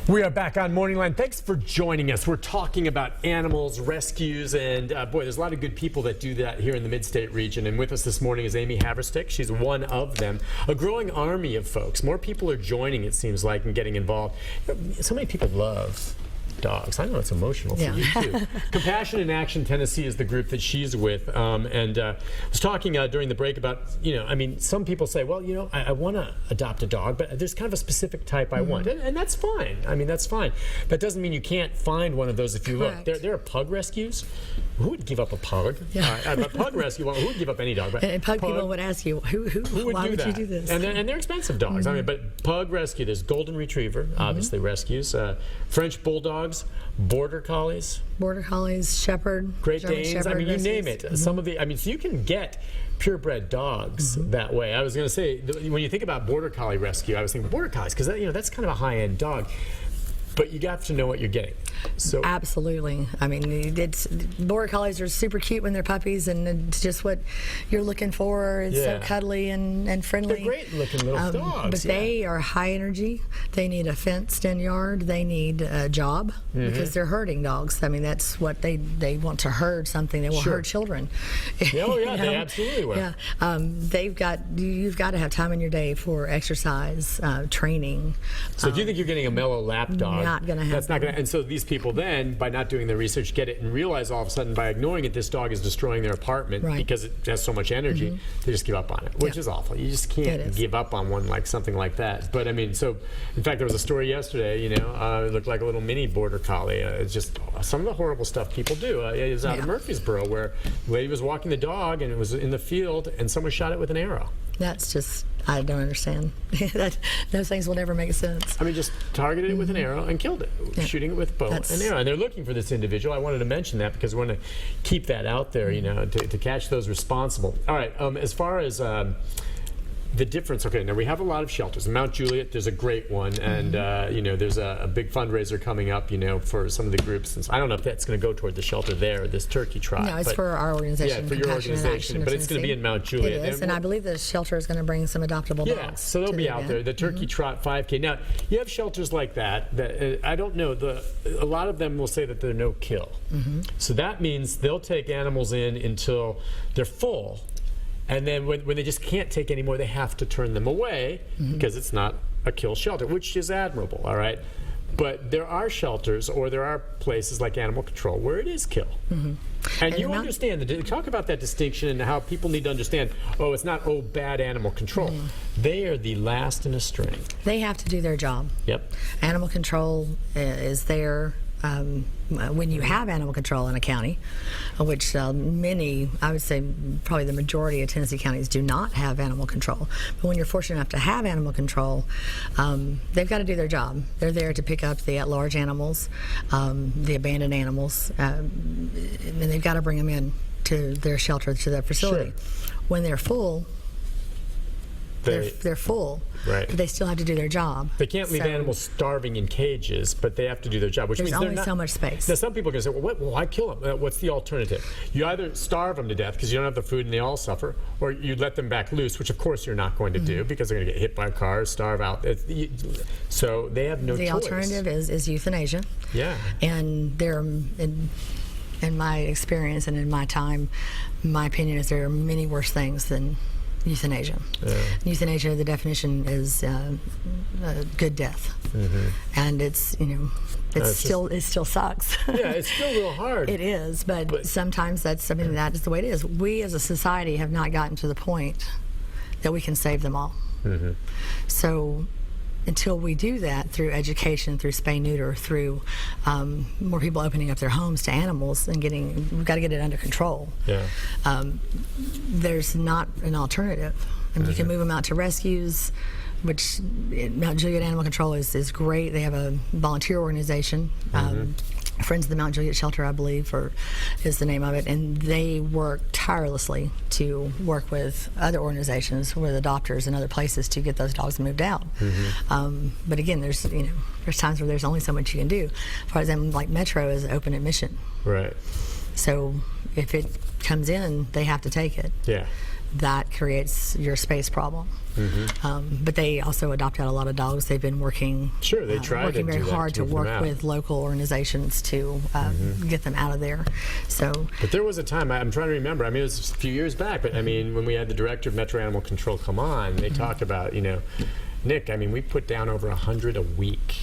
We are back on Morning Line. Thanks for joining us. We're talking about animals, rescues, and boy, there's a lot of good people that do that here in the mid-state region. And with us this morning is Amy Haverstick. She's one of them. A growing army of folks. More people are joining, it seems like, and getting involved. So many people love dogs. I know it's emotional for you too. Compassion in Action Tennessee is the group that she's with, and I was talking during the break about, I mean, some people say, well, I want to adopt a dog, but there's kind of a specific type I want, and that's fine. I mean, that's fine. That doesn't mean you can't find one of those if you look. There are pug rescues. Who would give up a pug? But pug rescue, well, who would give up any dog? But and pug people would ask you, why would you do this? And they're expensive dogs. I mean, but pug rescue, there's golden retriever, obviously rescues, French bulldogs, border collies, shepherd, Great German Danes. shepherd I mean, you rescues. name it. Some of the, I mean, so you can get purebred dogs that way. I was going to say, when you think about border collie rescue, I was thinking border collies because that's kind of a high-end dog. But you got to know what you're getting. So absolutely. I mean, border collies are super cute when they're puppies, and it's just what you're looking for. It's so cuddly and friendly. They're great-looking little dogs. But they are high energy. They need a fenced-in yard. They need a job because they're herding dogs. I mean, that's what they want to herd something. They will herd children. Oh yeah, they absolutely will. Yeah, you've got to have time in your day for exercise, training. So if you think you're getting a mellow lap dog, not going to happen. That's not going to. And so these people then, by not doing their research, get it and realize all of a sudden by ignoring it, this dog is destroying their apartment because it has so much energy. They just give up on it, which is awful. You just can't give up on one like something like that. But I mean, so in fact, there was a story yesterday. It looked like a little mini border collie. It's just some of the horrible stuff people do. It was out of Murfreesboro where a lady was walking the dog and it was in the field and someone shot it with an arrow. That's just, I don't understand. Those things will never make sense. I mean, just targeted it with an arrow and killed it, shooting it with bow and arrow. And they're looking for this individual. I wanted to mention that because we want to keep that out there, to catch those responsible. All right, as far as the difference, okay, now we have a lot of shelters. In Mount Juliet, there's a great one, and there's a big fundraiser coming up, for some of the groups. And so I don't know if that's going to go toward the shelter there, this turkey trot. No, it's for our organization. Yeah, for your organization, but it's going to be in Mount Juliet. It is, and I believe the shelter is going to bring some adoptable dogs. Yeah, so they'll be out there. The turkey trot 5K. Now, you have shelters like that I don't know. A lot of them will say that they're no kill. So that means they'll take animals in until they're full. And then when they just can't take any more, they have to turn them away because it's not a kill shelter, which is admirable, all right? But there are shelters or there are places like animal control where it is kill. And you understand, talk about that distinction and how people need to understand, it's not, bad animal control. They are the last in a string. They have to do their job. Yep. Animal control is there. When you have animal control in a county, which many, I would say probably the majority of Tennessee counties do not have animal control. But when you're fortunate enough to have animal control, they've got to do their job. They're there to pick up the at-large animals, the abandoned animals, and they've got to bring them in to their shelter, to their facility. When they're full, they're full, but they still have to do their job. They can't leave animals starving in cages, but they have to do their job, which means there's only so much space. Now, some people are going to say, well, why kill them? What's the alternative? You either starve them to death because you don't have the food and they all suffer, or you let them back loose, which of course you're not going to do because they're going to get hit by cars, starve out. So they have no choice. The alternative is euthanasia. Yeah. And there, in my experience and in my time, my opinion is there are many worse things than euthanasia. Euthanasia, the definition is a good death, and it still sucks. Yeah, it's still real hard. It is, but sometimes that's something that is the way it is. We as a society have not gotten to the point that we can save them all. So until we do that through education, through spay-neuter, through more people opening up their homes to animals and we've got to get it under control. There's not an alternative. And you can move them out to rescues, which Mount Juliet Animal Control is great. They have a volunteer organization. Friends of the Mount Juliet Shelter, I believe, is the name of it, and they work tirelessly to work with other organizations, with adopters and other places to get those dogs moved out. But again, there's times where there's only so much you can do. For example, like Metro is open admission. Right. So if it comes in, they have to take it. Yeah. that creates your space problem. But they also adopt out a lot of dogs. They've been working They try working to very do that, hard to move them work out. with local organizations to get them out of there. So, But there was a time, I'm trying to remember, I mean, it was a few years back, but I mean, when we had the director of Metro Animal Control come on, they talk about, Nick, I mean, we put down over 100 a week.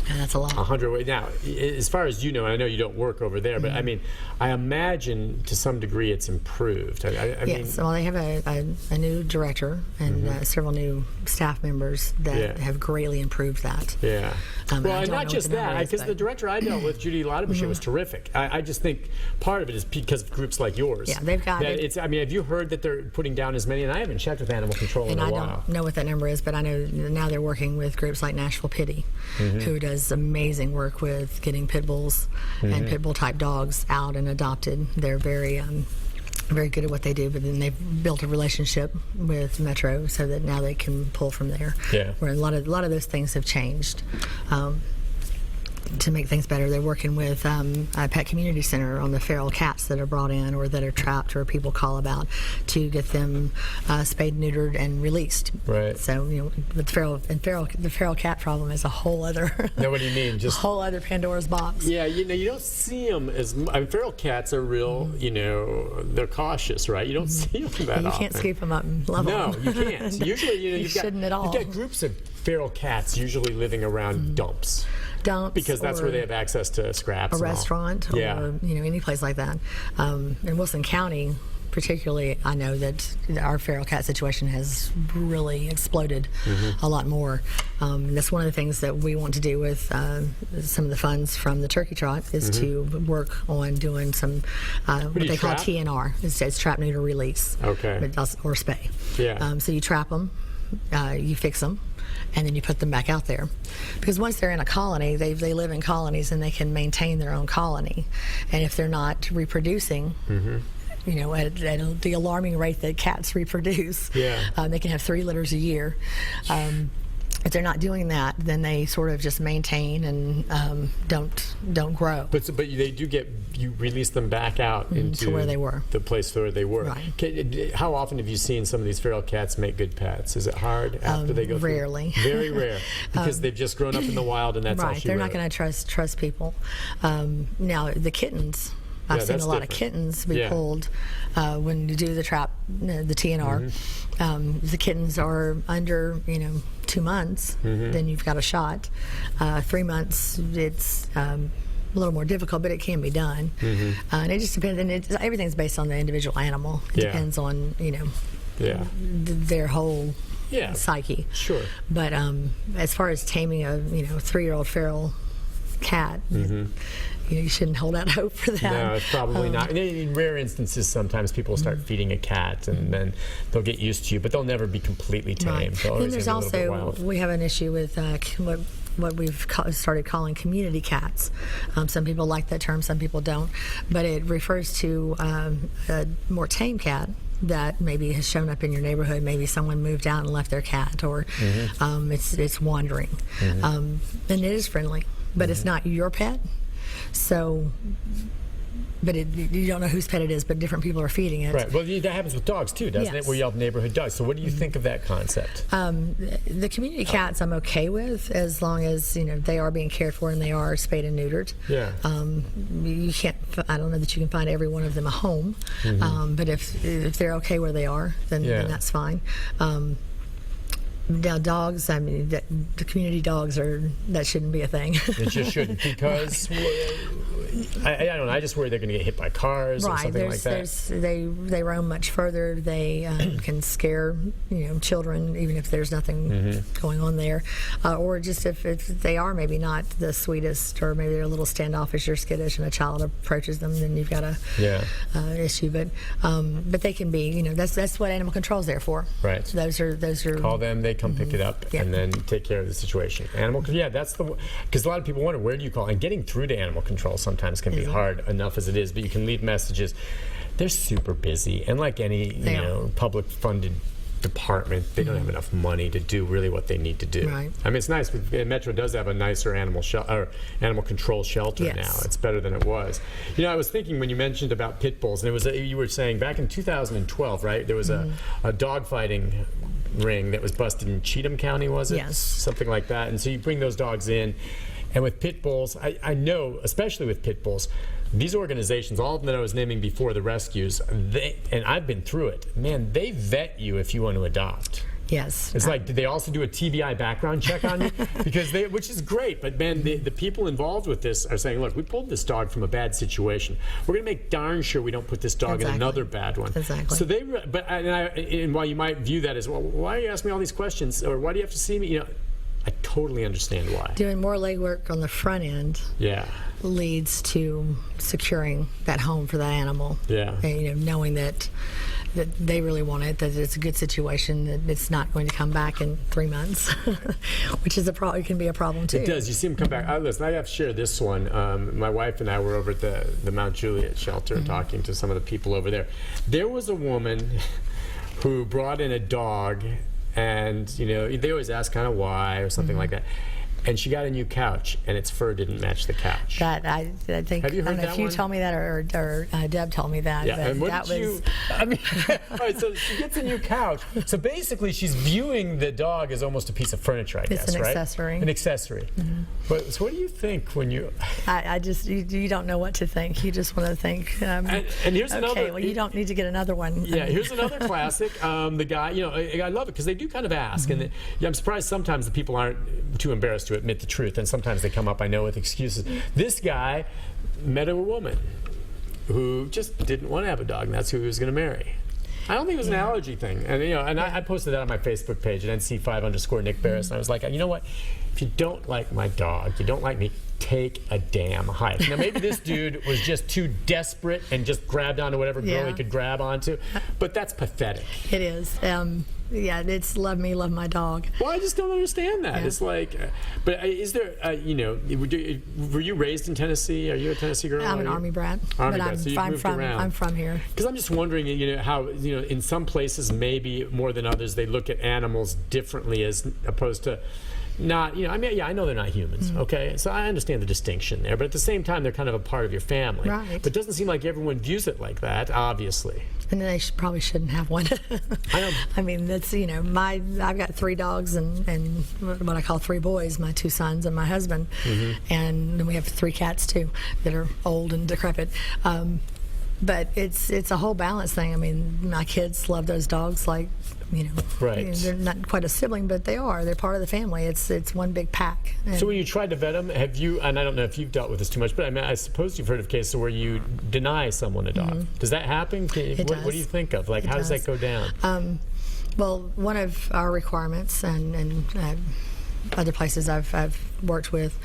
and that's a lot. 100. Now, as far as you know, and I know you don't work over there, but I mean, I imagine to some degree it's improved. I mean, Yes, well, they have a new director and several new staff members that have greatly improved that. yeah. I Well, don't and know not what just the number that, is, because but- the director I dealt with, Judy Lauterbach, was terrific. I just think part of it is because of groups like yours. Yeah, they've got that it. it's. I mean, have you heard that they're putting down as many? And I haven't checked with animal control And in a I while. don't know what that number is, but I know now they're working with groups like Nashville Pity, who does amazing work with getting pit bulls and pit bull type dogs out and adopted. They're very good at what they do, but then they've built a relationship with Metro so that now they can pull from there. Yeah. Where a lot of those things have changed. To make things better, they're working with a pet community center on the feral cats that are brought in or that are trapped or people call about to get them spayed, neutered, and released. Right. So but the feral cat problem is a whole other Know what do you mean? Just whole other Pandora's box. yeah, you don't see them as. I mean, feral cats are real. They're cautious, right? You don't see them that You often. can't scoop them up and love No, them. you can't. Usually, you've shouldn't at all. You've got groups of feral cats usually living around dumps. Dumps Because that's or where they have access to scraps. a and all. restaurant Yeah. or any place like that. In Wilson County, particularly, I know that our feral cat situation has really exploded a lot more. That's one of the things that we want to do with some of the funds from the Turkey Trot is to work on doing some what you they call trap? TNR. It's trap, neuter, release. Okay. Or spay. Yeah. So you trap them, you fix them, and then you put them back out there. Because once they're in a colony, they live in colonies and they can maintain their own colony. And if they're not reproducing, at the alarming rate that cats reproduce, they can have 3 litters a year. If they're not doing that, then they sort of just maintain and don't grow. But they do you release them back out into to where they were. The place where they were. Right. How often have you seen some of these feral cats make good pets? Is it hard after they go through? Rarely. Very rare. Because they've just grown up in the wild and that's all Right, she they're wrote. not going to trust people. Now the kittens. I've seen that's a lot of different. kittens be pulled when you do the trap, the TNR. The kittens are under 2 months, then you've got a shot. 3 months, it's a little more difficult, but it can be done. And it just depends. And everything's based on the individual animal. It depends on their whole psyche. Sure. But as far as taming a 3-year-old feral cat, you shouldn't hold out hope for that. No, it's probably not. In rare instances, sometimes people start feeding a cat and then they'll get used to you, but they'll never be completely tame. Right. They'll Then always there's be a little bit also, wild. we have an issue with what we've started calling community cats. Some people like that term, some people don't. But it refers to a more tame cat that maybe has shown up in your neighborhood. Maybe someone moved out and left their cat, or it's wandering. And it is friendly, but it's not your pet. So, but you don't know whose pet it is, but different people are feeding it. Right. Well, that happens with dogs too, doesn't it? Yes. Where you have neighborhood dogs. So what do you think of that concept? The community cats I'm okay with, as long as they are being cared for and they are spayed and neutered. Yeah. You can't. I don't know that you can find every one of them a home, but if they're okay where they are, then that's fine. Now dogs, I mean, the community dogs that shouldn't be a thing. It just shouldn't, because I don't know. I just worry they're going to get hit by cars or something like that. They roam much further. They can scare children, even if there's nothing going on there, or just if they are maybe not the sweetest, or maybe they're a little standoffish or skittish, and a child approaches them, then you've got a issue. But they can be. That's what animal control's there for. Right. So those are. Call them. They come pick it up and then take care of the situation. That's because a lot of people wonder, where do you call? And getting through to animal control sometimes can be hard enough as it is, but you can leave messages. They're super busy, and like any public funded department, they don't have enough money to do really what they need to do. Right. I mean, it's nice. Metro does have a nicer animal control shelter Yes. now. It's better than it was. You know, I was thinking when you mentioned about pit bulls, and it was you were saying back in 2012, right? There was a dog fighting ring that was busted in Cheatham County, was it? Yes. Something like that. And so you bring those dogs in, and with pit bulls, I know, especially with pit bulls, these organizations, all of them that I was naming before, the rescues, and I've been through it, man, they vet you if you want to adopt. Yes. It's like, did they also do a TBI background check on you? Because which is great, but man, the people involved with this are saying, look, we pulled this dog from a bad situation. We're going to make darn sure we don't put this dog in another bad one. Exactly. So and while you might view that as, well, why are you asking me all these questions, or why do you have to see me? You know, I totally understand why. Doing more legwork on the front end leads to securing that home for that animal. Yeah. And, you know, knowing that they really want it, that it's a good situation, that it's not going to come back in 3 months, which is it can be a problem too. It does. You see them come back. Listen, I have to share this one. My wife and I were over at the Mount Juliet shelter talking to some of the people over there. There was a woman who brought in a dog, and you know, they always ask kind of why or something like that. And she got a new couch, and its fur didn't match the couch. That I think. Have you heard I don't know that if you one? told me that or Deb told me that. Yeah, but and what that did was. I mean, all right. So she gets a new couch. So basically, she's viewing the dog as almost a piece of furniture. I guess, It's an right? accessory. An accessory. But so, what do you think when you? I just you don't know what to think. You just want to think. And here's okay, another. well, you don't need to get another one. Yeah, here's another classic. The guy, you know, I love it because they do kind of ask, and I'm surprised sometimes the people aren't too embarrassed to admit the truth, and sometimes they come up, I know, with excuses. This guy met a woman who just didn't want to have a dog, and that's who he was going to marry. I don't think it was an allergy thing, and you know, and I posted that on my Facebook page at NC5_Nick Barris, and I was like, you know what? If you don't like my dog, you don't like me, take a damn hike. Now maybe this dude was just too desperate and just grabbed onto whatever girl he could grab onto, but that's pathetic. It is. Yeah, it's love me, love my dog. Well, I just don't understand that. Yeah. It's like, but is there, you know, were you raised in Tennessee? Are you a Tennessee girl? I'm an Army brat, Army but brat, so you've moved around. I'm from here. Because I'm just wondering, you know, how, you know, in some places maybe more than others they look at animals differently as opposed to not, you know, I mean, yeah, I know they're not humans, okay? So I understand the distinction there, but at the same time, they're kind of a part of your family. Right. But it doesn't seem like everyone views it like that, obviously. And they probably shouldn't have one. I know. I mean, that's, you know, I've got 3 dogs and what I call 3 boys, my 2 sons and my husband. And then we have 3 cats too that are old and decrepit. But it's a whole balance thing. I mean, my kids love those dogs like, you know, Right. they're not quite a sibling, but they are. They're part of the family. It's one big pack. And So when you tried to vet them, have you, and I don't know if you've dealt with this too much, but I mean, I suppose you've heard of cases where you deny someone a dog. Does that happen? What do you think of? Like, how does that go down? Well, one of our requirements and other places I've worked with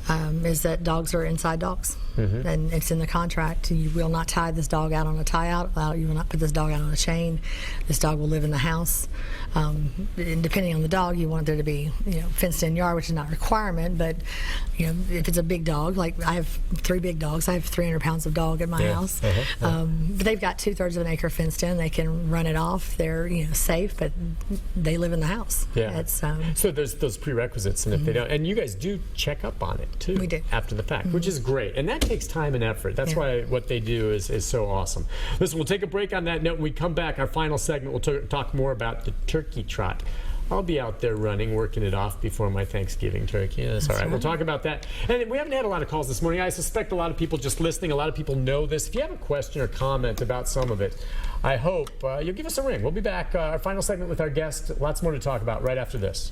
is that dogs are inside dogs. And it's in the contract. You will not tie this dog out on a tie-out. You will not put this dog out on a chain. This dog will live in the house. And depending on the dog, you want there to be, you know, fenced-in yard, which is not a requirement. But you know, if it's a big dog, like I have 3 big dogs, I have 300 pounds of dog at my house. But they've got 2/3 of an acre fenced in. They can run it off. They're, you know, safe, but they live in the house. Yeah. It's, so there's those prerequisites, and if they don't, and you guys do check up on it too. We do. After the fact, which is great, and that takes time and effort. That's why what they do is so awesome. Listen, we'll take a break on that note. When we come back, our final segment, we'll talk more about the turkey trot. I'll be out there running, working it off before my Thanksgiving turkey. That's all right. We'll talk about that. And we haven't had a lot of calls this morning. I suspect a lot of people just listening, a lot of people know this. If you have a question or comment about some of it, I hope you'll give us a ring. We'll be back, our final segment with our guest. Lots more to talk about right after this.